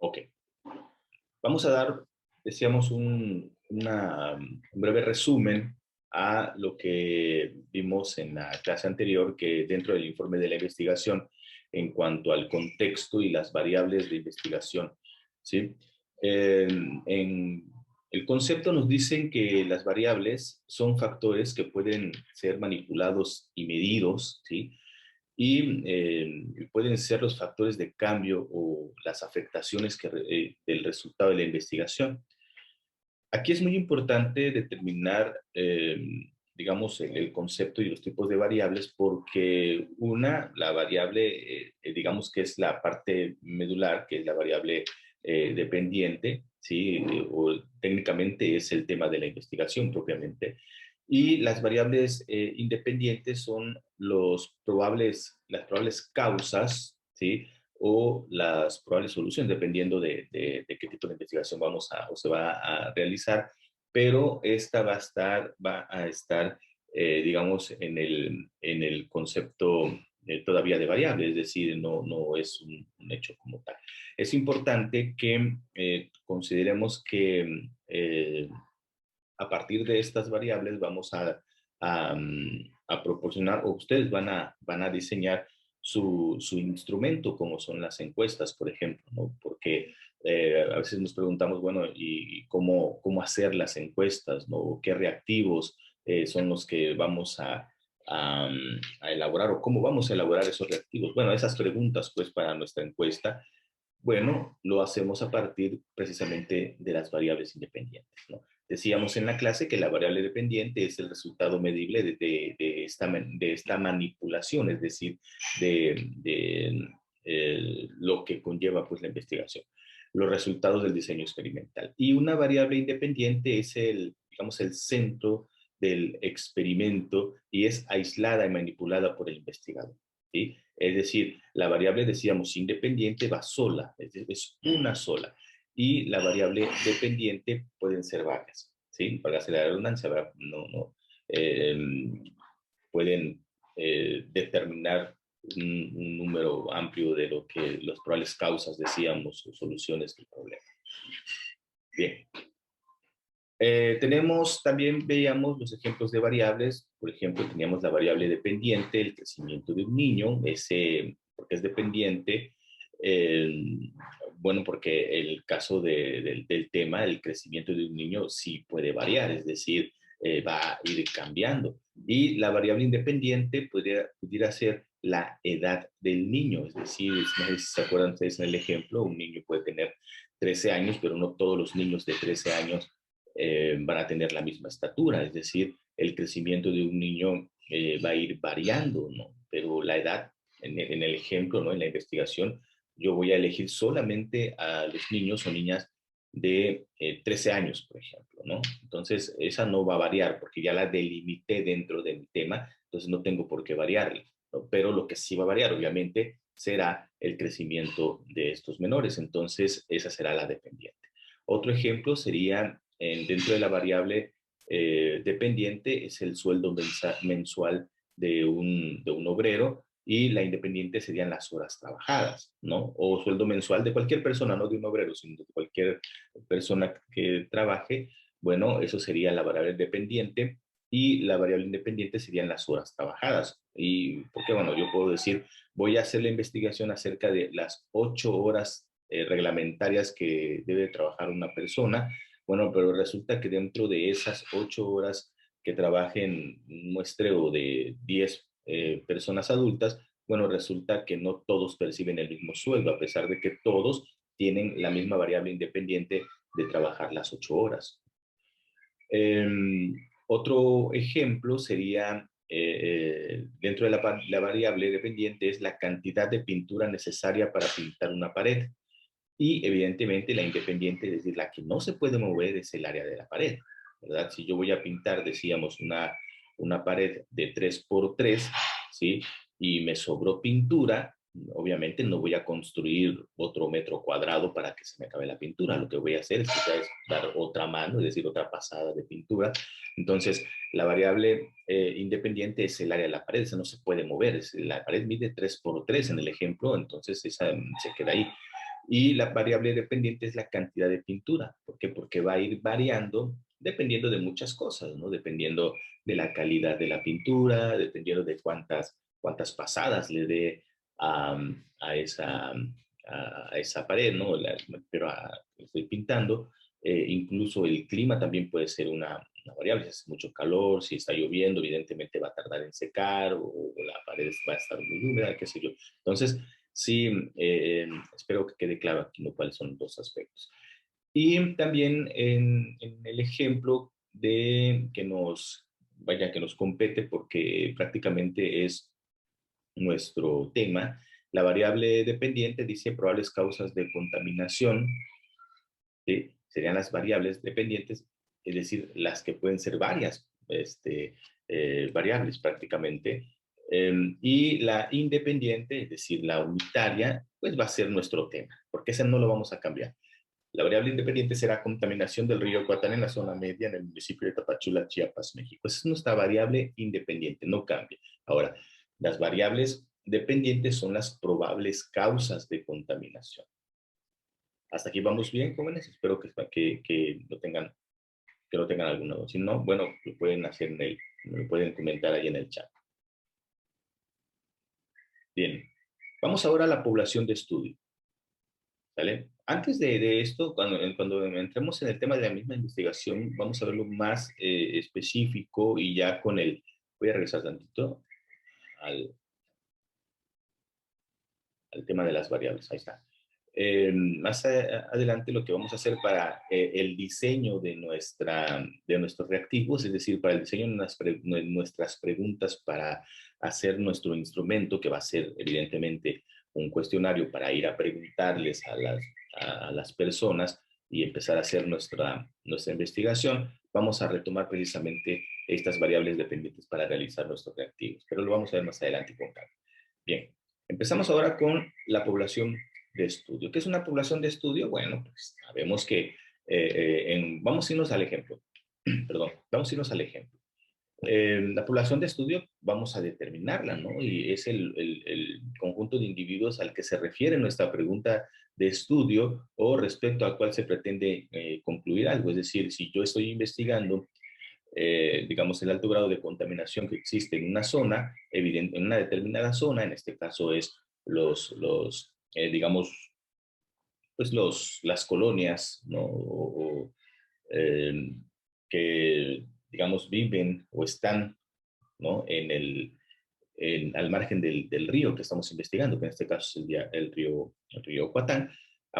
Ok, vamos a dar, decíamos, un breve resumen a lo que vimos en la clase anterior, que dentro del informe de la investigación, en cuanto al contexto y las variables de investigación, ¿sí? En el concepto nos dicen que las variables son factores que pueden ser manipulados y medidos, ¿sí? Y pueden ser los factores de cambio o las afectaciones del resultado de la investigación. Aquí es muy importante determinar, digamos, el concepto y los tipos de variables, porque la variable, digamos que es la parte medular, que es la variable dependiente, ¿sí? O técnicamente es el tema de la investigación propiamente. Y las variables independientes son las probables causas, ¿sí? O las probables soluciones, dependiendo de qué tipo de investigación o se va a realizar, pero esta va a estar digamos, en el concepto todavía de variable, es decir, no es un hecho como tal. Es importante que consideremos que a partir de estas variables vamos a proporcionar, o ustedes van a diseñar su instrumento, como son las encuestas, por ejemplo, ¿no? Porque a veces nos preguntamos, bueno, ¿y cómo hacer las encuestas, ¿no? ¿Qué reactivos son los que vamos a elaborar o cómo vamos a elaborar esos reactivos? Bueno, esas preguntas, pues, para nuestra encuesta, bueno, lo hacemos a partir precisamente de las variables independientes, ¿no? Decíamos en la clase que la variable dependiente es el resultado medible de esta manipulación, es decir, lo que conlleva, pues, la investigación, los resultados del diseño experimental. Y una variable independiente es digamos, el centro del experimento y es aislada y manipulada por el investigador, ¿sí? Es decir, la variable, decíamos, independiente va sola, es una sola. Y la variable dependiente pueden ser varias, ¿sí? Para hacer la redundancia, ¿verdad? eh, pueden determinar un número amplio de lo que las probables causas, decíamos, o soluciones del problema. Bien. También veíamos los ejemplos de variables. Por ejemplo, teníamos la variable dependiente, el crecimiento de un niño, porque es dependiente, eh, bueno, porque el caso del tema, el crecimiento de un niño sí puede variar, es decir, va a ir cambiando. Y la variable independiente pudiera ser la edad del niño, es decir, no sé si se acuerdan ustedes en el ejemplo, un niño puede tener 13 años, pero no todos los niños de 13 años van a tener la misma estatura, es decir, el crecimiento de un niño va a ir variando, ¿no? Pero la edad, en el ejemplo, ¿no? En la investigación, yo voy a elegir solamente a los niños o niñas de 13 años, por ejemplo, ¿no? Entonces, esa no va a variar porque ya la delimité dentro de mi tema, entonces no tengo por qué variarle, ¿no? Pero lo que sí va a variar, obviamente, será el crecimiento de estos menores, entonces esa será la dependiente. Otro ejemplo sería dentro de la variable dependiente es el sueldo mensual de un obrero y la independiente serían las horas trabajadas, ¿no? O sueldo mensual de cualquier persona, no de un obrero, sino de cualquier persona que trabaje. Bueno, eso sería la variable dependiente y la variable independiente serían las horas trabajadas. Y porque, bueno, yo puedo decir, voy a hacer la investigación acerca de las 8 horas reglamentarias que debe trabajar una persona. Bueno, pero resulta que dentro de esas 8 horas que trabajen un muestreo de 10 personas adultas, bueno, resulta que no todos perciben el mismo sueldo, a pesar de que todos tienen la misma variable independiente de trabajar las 8 horas. Eh, Otro ejemplo sería, dentro de la variable dependiente, es la cantidad de pintura necesaria para pintar una pared. Y evidentemente la independiente, es decir, la que no se puede mover es el área de la pared, ¿verdad? Si yo voy a pintar, decíamos, una pared de 3 por 3, ¿sí? Y me sobró pintura, obviamente no voy a construir otro metro cuadrado para que se me acabe la pintura. Lo que voy a hacer es quizás dar otra mano, es decir, otra pasada de pintura. Entonces, la variable independiente es el área de la pared, esa no se puede mover. La pared mide 3 por 3 en el ejemplo, entonces esa se queda ahí. Y la variable dependiente es la cantidad de pintura. ¿Por qué? Porque va a ir variando dependiendo de muchas cosas, ¿no? Dependiendo de la calidad de la pintura, dependiendo de cuántas pasadas le dé a, a esa, a esa pared, ¿no? Pero estoy pintando. Incluso el clima también puede ser una variable. Si hace mucho calor, si está lloviendo, evidentemente va a tardar en secar o la pared va a estar muy húmeda, qué sé yo. Entonces, sí, espero que quede claro aquí, ¿no? Cuáles son los dos aspectos. Y también en el ejemplo de que nos compete, porque prácticamente es nuestro tema, la variable dependiente dice probables causas de contaminación, ¿sí? Serían las variables dependientes, es decir, las que pueden ser varias variables prácticamente. Y la independiente, es decir, la unitaria, pues va a ser nuestro tema, porque ese no lo vamos a cambiar. La variable independiente será contaminación del río Coatán en la zona media en el municipio de Tapachula, Chiapas, México. Esa es nuestra variable independiente, no cambia. Ahora, las variables dependientes son las probables causas de contaminación. Hasta aquí vamos bien, jóvenes. Espero que no tengan alguna duda. Si no, bueno, lo pueden hacer lo pueden comentar ahí en el chat. Bien. Vamos ahora a la población de estudio. ¿Vale? Antes de esto, cuando entremos en el tema de la misma investigación, vamos a verlo más específico y ya con voy a regresar tantito al, al tema de las variables. Ahí está. Más adelante lo que vamos a hacer para el diseño de nuestros reactivos, es decir, para el diseño de nuestras preguntas para hacer nuestro instrumento, que va a ser evidentemente un cuestionario para ir a preguntarles a las personas y empezar a hacer nuestra investigación, vamos a retomar precisamente estas variables dependientes para realizar nuestros reactivos, pero lo vamos a ver más adelante con calma. Bien, empezamos ahora con la población de estudio. ¿Qué es una población de estudio? Bueno, pues sabemos que vamos a irnos al ejemplo. Perdón, vamos a irnos al ejemplo. La población de estudio vamos a determinarla, ¿no? Y es el conjunto de individuos al que se refiere nuestra pregunta de estudio o respecto al cual se pretende concluir algo. Es decir, si yo estoy investigando digamos, el alto grado de contaminación que existe en una zona, en una determinada zona, en este caso es digamos, pues las colonias, ¿no? Eh, que, digamos, viven o están, ¿no? Al margen del río que estamos investigando, que en este caso es el río Coatán.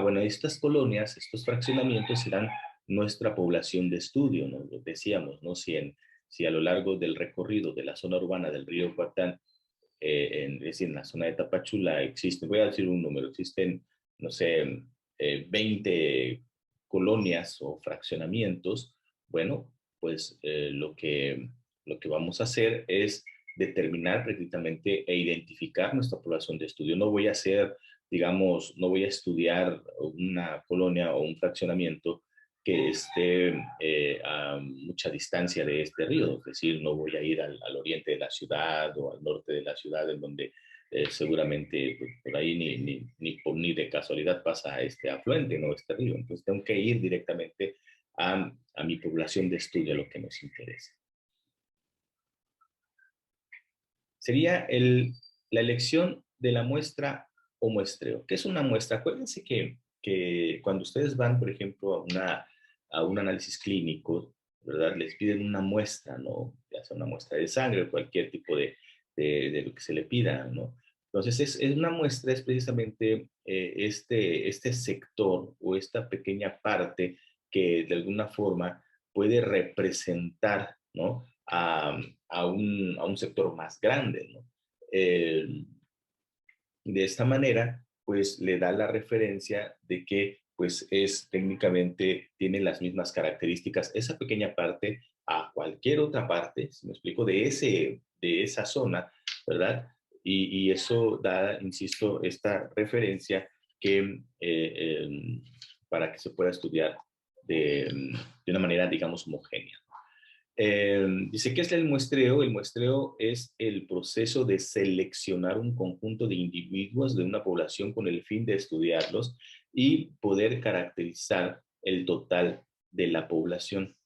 Bueno, estas colonias, estos fraccionamientos serán nuestra población de estudio, ¿no? Lo decíamos, ¿no? Si a lo largo del recorrido de la zona urbana del río Coatán, es decir, en la zona de Tapachula existen, voy a decir un número, existen, no sé, 20 colonias o fraccionamientos, bueno, pues lo que vamos a hacer es determinar precisamente e identificar nuestra población de estudio. No voy a hacer, digamos, no voy a estudiar una colonia o un fraccionamiento que esté a mucha distancia de este río, es decir, no voy a ir al oriente de la ciudad o al norte de la ciudad, en donde seguramente pues, por ahí ni de casualidad pasa este afluente, no este río. Entonces tengo que ir directamente a mi población de estudio, lo que nos interesa. Sería la elección de la muestra o muestreo. ¿Qué es una muestra? Acuérdense que cuando ustedes van, por ejemplo, a un análisis clínico, ¿verdad? Les piden una muestra, ¿no? Ya sea una muestra de sangre o cualquier tipo de lo que se le pida, ¿no? Entonces, es una muestra, es precisamente este sector o esta pequeña parte que de alguna forma puede representar, ¿no? A un sector más grande, ¿no? De esta manera, pues le da la referencia de que pues es técnicamente, tiene las mismas características esa pequeña parte a cualquier otra parte, si me explico, de esa zona, ¿verdad? Y eso da, insisto, esta referencia que para que se pueda estudiar de una manera, digamos, homogénea. Dice, ¿qué es el muestreo? El muestreo es el proceso de seleccionar un conjunto de individuos de una población con el fin de estudiarlos y poder caracterizar el total de la población.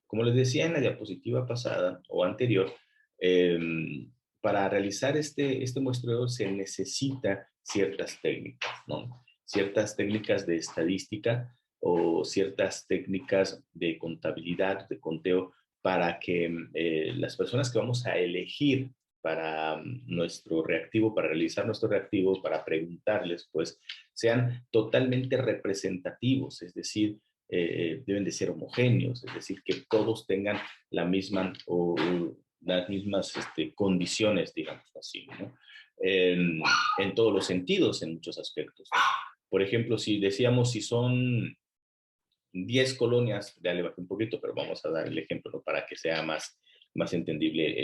Como les decía en la diapositiva pasada o anterior, eh, para realizar este muestreo se necesita ciertas técnicas, ¿no? Ciertas técnicas de estadística o ciertas técnicas de contabilidad, de conteo, para que las personas que vamos a elegir para nuestro reactivo, para realizar nuestro reactivo, para preguntarles, pues sean totalmente representativos, es decir, deben de ser homogéneos, es decir, que todos tengan la misma o las mismas condiciones, digamos así, ¿no? En todos los sentidos, en muchos aspectos. Por ejemplo, si decíamos si son 10 colonias, ya le bajé un poquito, pero vamos a dar el ejemplo, ¿no? Para que sea más entendible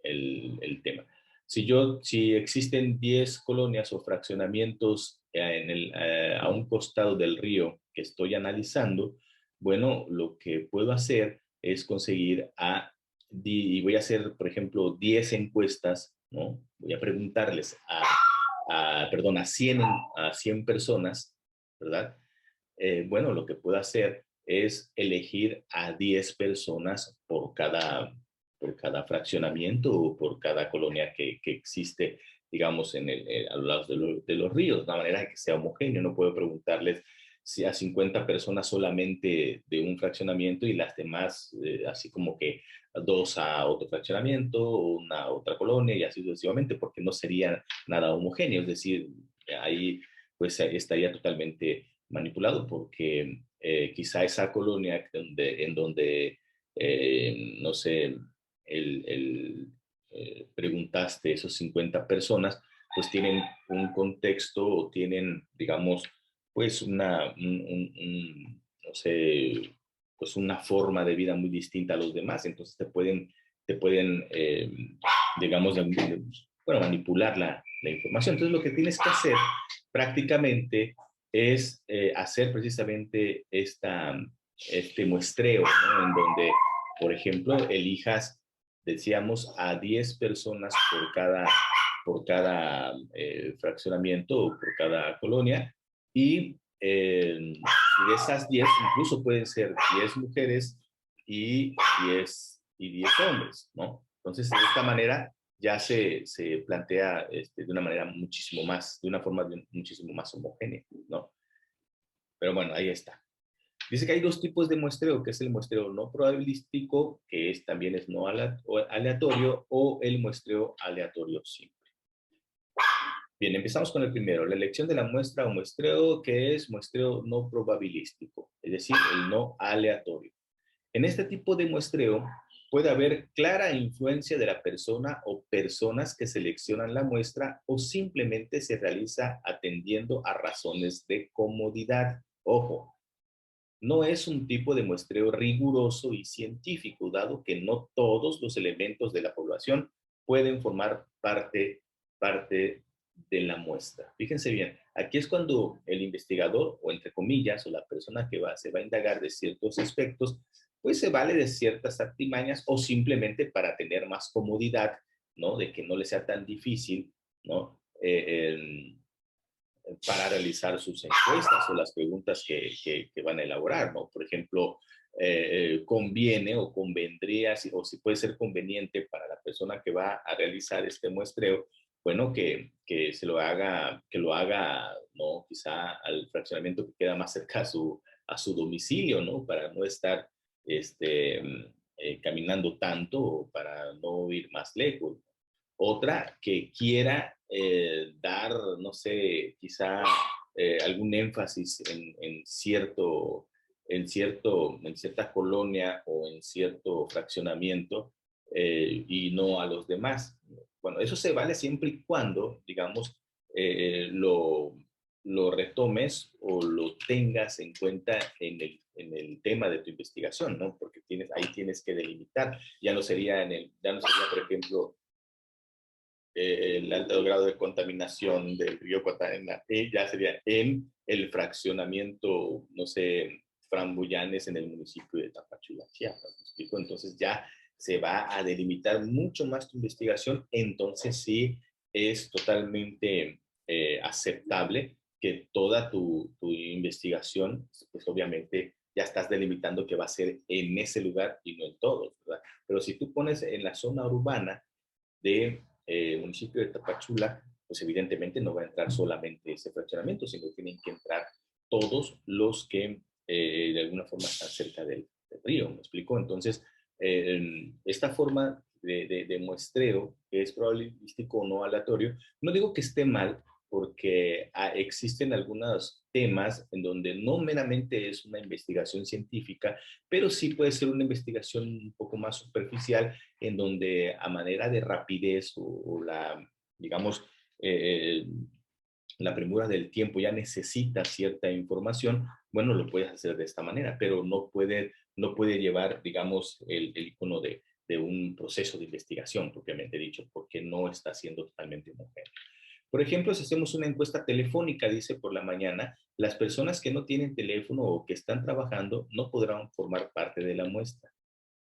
el tema. Si existen 10 colonias o fraccionamientos a un costado del río que estoy analizando, bueno, lo que puedo hacer es conseguir y voy a hacer, por ejemplo, 10 encuestas, ¿no? Voy a preguntarles perdón, a 100 personas, ¿verdad? Bueno, lo que puedo hacer es elegir a 10 personas por cada fraccionamiento o por cada colonia que existe, digamos, a los lados de los ríos, de manera que sea homogéneo. No puedo preguntarles si a 50 personas solamente de un fraccionamiento y las demás, así como que dos a otro fraccionamiento, una a otra colonia y así sucesivamente, porque no sería nada homogéneo. Es decir, ahí pues estaría totalmente manipulado porque quizá esa colonia en donde no sé, preguntaste esos 50 personas, pues tienen un contexto o tienen, digamos, pues no sé, pues una forma de vida muy distinta a los demás. Entonces te pueden digamos, bueno, manipular la información. Entonces lo que tienes que hacer prácticamente es hacer precisamente este muestreo, ¿no? En donde, por ejemplo, elijas, decíamos, a 10 personas por cada fraccionamiento o por cada colonia, y de esas 10 incluso pueden ser 10 mujeres y 10 hombres, ¿no? Entonces, de esta manera ya se plantea de una manera de una forma muchísimo más homogénea, ¿no? Pero bueno, ahí está. Dice que hay dos tipos de muestreo, que es el muestreo no probabilístico, que también es no aleatorio, o el muestreo aleatorio simple. Bien, empezamos con el primero, la elección de la muestra o muestreo, que es muestreo no probabilístico, es decir, el no aleatorio. En este tipo de muestreo puede haber clara influencia de la persona o personas que seleccionan la muestra, o simplemente se realiza atendiendo a razones de comodidad. Ojo, no es un tipo de muestreo riguroso y científico, dado que no todos los elementos de la población pueden formar parte de la muestra. Fíjense bien, aquí es cuando el investigador, o entre comillas, o la persona que se va a indagar de ciertos aspectos, pues se vale de ciertas artimañas, o simplemente para tener más comodidad, ¿no? De que no le sea tan difícil, ¿no? Para realizar sus encuestas o las preguntas que van a elaborar, ¿no? Por ejemplo, conviene o convendría, o si puede ser conveniente para la persona que va a realizar este muestreo, bueno, que lo haga, ¿no? Quizá al fraccionamiento que queda más cerca a su domicilio, ¿no? Para no estar caminando tanto, o para no ir más lejos. Otra que quiera dar, no sé, quizá algún énfasis en cierta colonia o en cierto fraccionamiento, y no a los demás. Bueno, eso se vale siempre y cuando, digamos, lo retomes o lo tengas en cuenta en el tema de tu investigación, ¿no? Porque ahí tienes que delimitar. Ya no sería, por ejemplo, el alto grado de contaminación del río Guatarena, ya sería en el fraccionamiento, no sé, Framboyanes en el municipio de Tapachula, Chiapas, ¿me explico? Entonces ya se va a delimitar mucho más tu investigación, entonces sí es totalmente aceptable que toda tu investigación, pues obviamente ya estás delimitando que va a ser en ese lugar y no en todos, ¿verdad? Pero si tú pones en la zona urbana de municipio de Tapachula, pues evidentemente no va a entrar solamente ese fraccionamiento, sino tienen que entrar todos los que de alguna forma están cerca del río, ¿me explico? Entonces, esta forma de muestreo, que es probabilístico o no aleatorio, no digo que esté mal, porque existen algunos temas en donde no meramente es una investigación científica, pero sí puede ser una investigación un poco más superficial, en donde a manera de rapidez o la, digamos, eh, la premura del tiempo ya necesita cierta información, bueno, lo puedes hacer de esta manera, pero no puede llevar, digamos, el icono de un proceso de investigación, propiamente dicho, porque no está siendo totalmente homogéneo. Por ejemplo, si hacemos una encuesta telefónica, dice por la mañana, las personas que no tienen teléfono o que están trabajando no podrán formar parte de la muestra,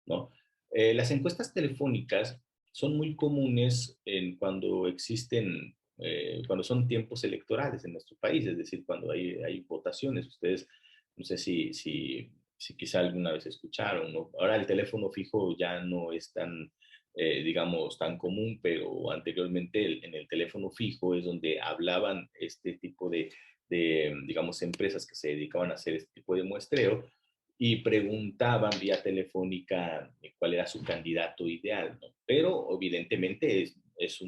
¿no? Las encuestas telefónicas son muy comunes cuando existen, cuando son tiempos electorales en nuestro país, es decir, cuando hay votaciones. Ustedes, no sé si quizá alguna vez escucharon, ¿no? Ahora el teléfono fijo ya no es tan, digamos, tan común, pero anteriormente en el teléfono fijo es donde hablaban este tipo digamos, empresas que se dedicaban a hacer este tipo de muestreo y preguntaban vía telefónica cuál era su candidato ideal, ¿no? Pero evidentemente es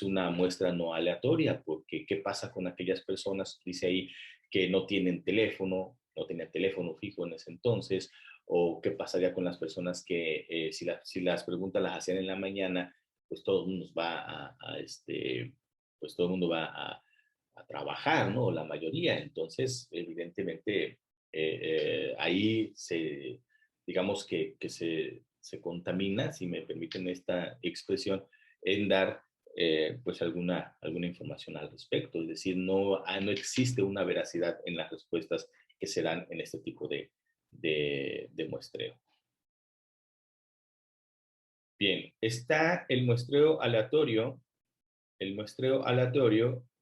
una muestra no aleatoria, porque ¿qué pasa con aquellas personas, dice ahí, que no tienen teléfono, no tenían teléfono fijo en ese entonces? ¿O qué pasaría con las personas que si las preguntas las hacían en la mañana, pues todo el mundo va pues todo el mundo va a trabajar, ¿no? La mayoría. Entonces, evidentemente, ahí digamos que se contamina, si me permiten esta expresión, en dar pues alguna información al respecto. Es decir, no existe una veracidad en las respuestas que se dan en este tipo de muestreo. Bien, está el muestreo aleatorio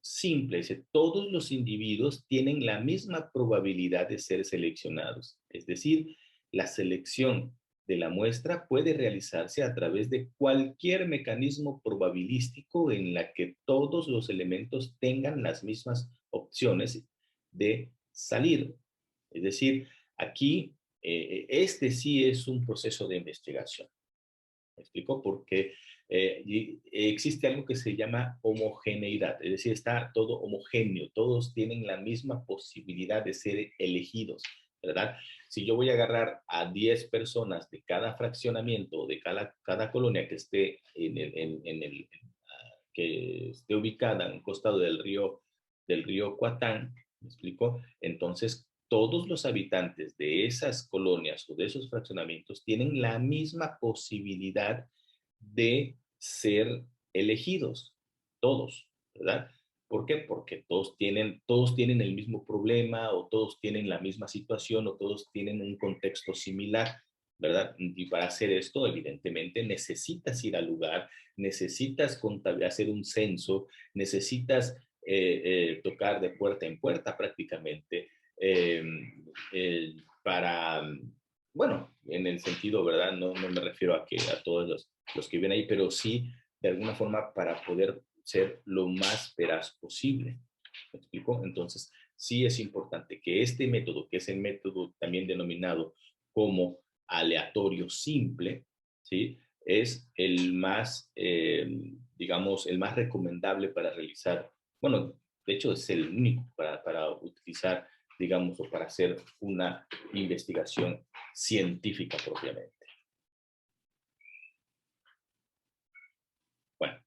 simple, dice, todos los individuos tienen la misma probabilidad de ser seleccionados. Es decir, la selección de la muestra puede realizarse a través de cualquier mecanismo probabilístico en la que todos los elementos tengan las mismas opciones de salir. Es decir, aquí este sí es un proceso de investigación. ¿Me explico? Porque existe algo que se llama homogeneidad, es decir, está todo homogéneo, todos tienen la misma posibilidad de ser elegidos, ¿verdad? Si yo voy a agarrar a 10 personas de cada fraccionamiento, de cada colonia que esté que esté ubicada en un costado del río Cuatán, ¿me explico? Entonces, todos los habitantes de esas colonias o de esos fraccionamientos tienen la misma posibilidad de ser elegidos, todos, ¿verdad? ¿Por qué? Porque todos tienen el mismo problema o todos tienen la misma situación o todos tienen un contexto similar, ¿verdad? Y para hacer esto, evidentemente, necesitas ir al lugar, necesitas hacer un censo, necesitas tocar de puerta en puerta prácticamente eh, para, bueno, en el sentido, ¿verdad? No me refiero a que a todos los que viven ahí, pero sí de alguna forma para poder ser lo más veraz posible. ¿Me explico? Entonces, sí es importante que este método, que es el método también denominado como aleatorio simple, ¿sí? Es el más, digamos, el más recomendable para realizar, bueno, de hecho es el único para utilizar, digamos, o para hacer una investigación científica propiamente. Bueno,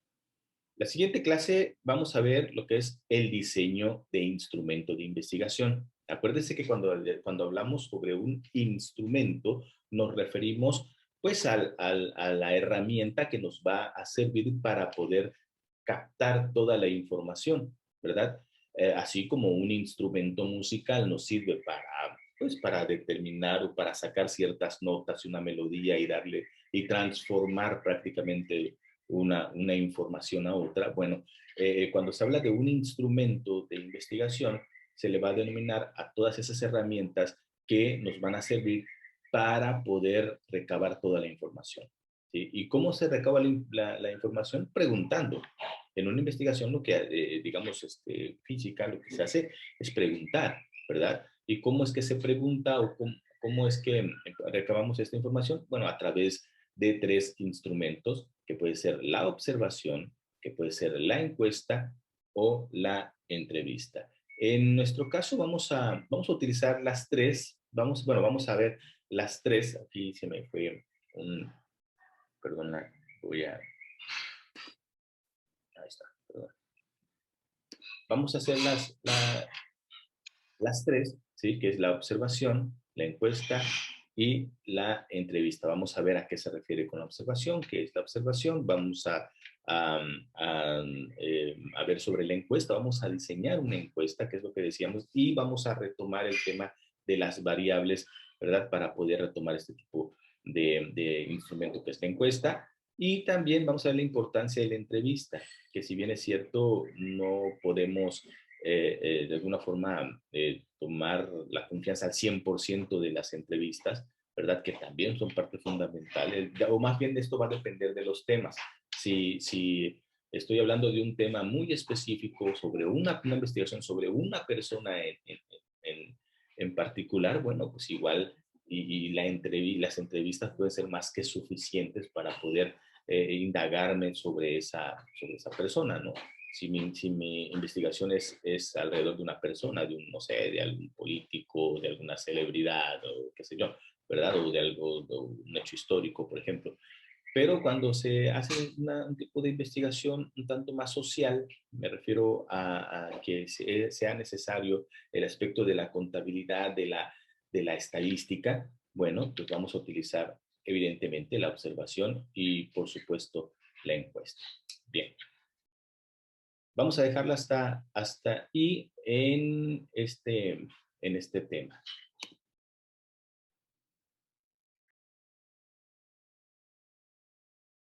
la siguiente clase vamos a ver lo que es el diseño de instrumento de investigación. Acuérdense que cuando hablamos sobre un instrumento, nos referimos pues a la herramienta que nos va a servir para poder captar toda la información, ¿verdad? Así como un instrumento musical nos sirve para pues para determinar o para sacar ciertas notas y una melodía y darle y transformar prácticamente una información a otra. Bueno, cuando se habla de un instrumento de investigación, se le va a denominar a todas esas herramientas que nos van a servir para poder recabar toda la información. ¿Sí? ¿Y cómo se recaba la información? Preguntando. En una investigación, lo que, digamos, física, lo que se hace es preguntar, ¿verdad? ¿Y cómo es que se pregunta o cómo es que recabamos esta información? Bueno, a través de tres instrumentos, que puede ser la observación, que puede ser la encuesta o la entrevista. En nuestro caso vamos a utilizar las tres, vamos a ver las tres. Aquí se me fue un, perdona, voy a, ahí está, perdón. Vamos a hacer las tres, ¿sí? Que es la observación, la encuesta y la entrevista. Vamos a ver a qué se refiere con la observación, qué es la observación. Vamos a ver sobre la encuesta, vamos a diseñar una encuesta, que es lo que decíamos, y vamos a retomar el tema de las variables, ¿verdad? Para poder retomar este tipo de instrumento que es la encuesta. Y también vamos a ver la importancia de la entrevista, que si bien es cierto, no podemos de alguna forma tomar la confianza al 100% de las entrevistas, ¿verdad? Que también son parte fundamental, o más bien esto va a depender de los temas. Si estoy hablando de un tema muy específico sobre una investigación sobre una persona en particular, bueno, pues igual y las entrevistas pueden ser más que suficientes para poder indagarme sobre esa persona, ¿no? Si mi investigación es alrededor de una persona, de un, no sé, de algún político, de alguna celebridad o qué sé yo, ¿verdad? O de algo, de un hecho histórico, por ejemplo. Pero cuando se hace un tipo de investigación un tanto más social, me refiero a que sea necesario el aspecto de la contabilidad, de la estadística, bueno, pues vamos a utilizar evidentemente la observación y por supuesto la encuesta. Bien. Vamos a dejarla hasta ahí en este tema.